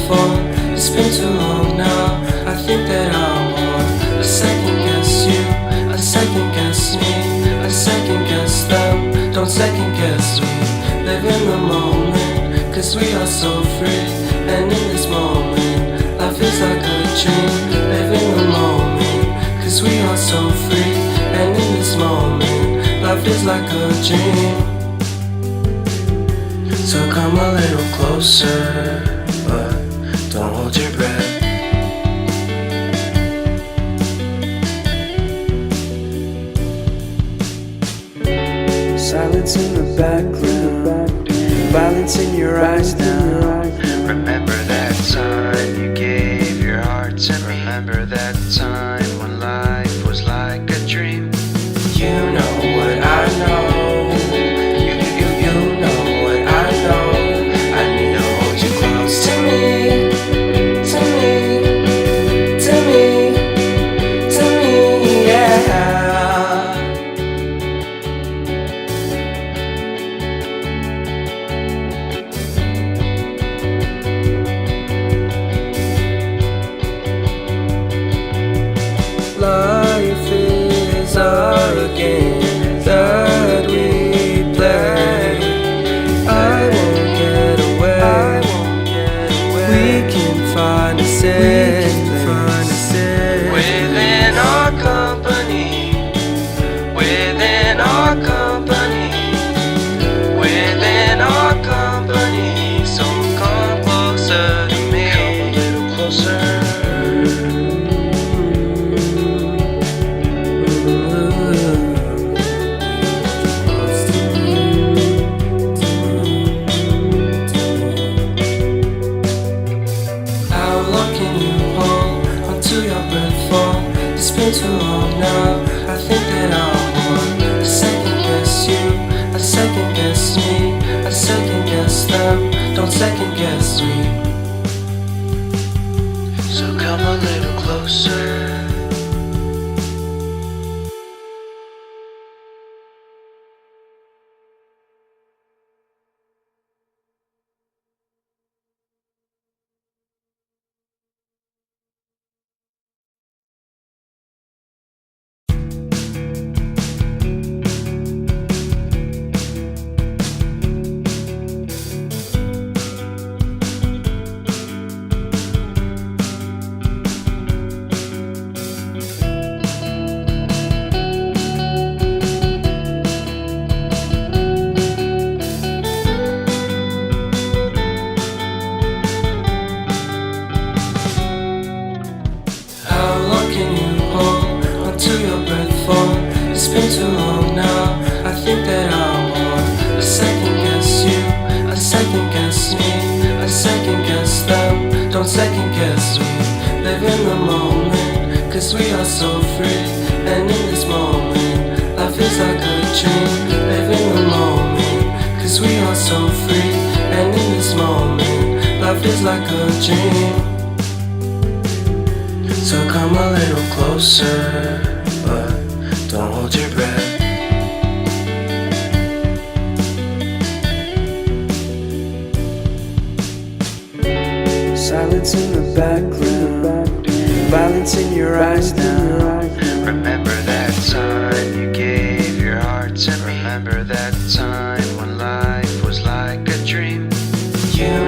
before. It's been too long now. I think that I want. I second guess you, I second guess me, I second guess them. Don't second guess me. Live in the moment, cause we are so free. And in this moment, life is like a dream. Live in the moment, cause we are so free. And in this moment, life is like a dream. So come a little closer, but don't hold your breath. Silence in the background, violence in your eyes now. Remember that time you gave your heart to me. Remember that time when life was like a dream. You know what I know. You know what I know. I need to hold you close to me, to me, to me, to me, yeah. Life is a game that we play. I won't get away. We can find a safe place Within our company, within our company, within our company. So come closer to me, come a little closer. It's been too long now. I think that I want. I second guess you, I second guess me, I second guess them. Don't second guess me. So come a little closer. It's been too long now. I think that I want. I second guess you, I second guess me, I second guess them. Don't second guess me. Live in the moment, cause we are so free. And in this moment, life is like a dream. Live in the moment, cause we are so free. And in this moment, life is like a dream. So come a little closer, but don't hold your breath. Silence in the background, violence in your eyes now. Remember that time you gave your heart to me. Remember that time when life was like a dream. You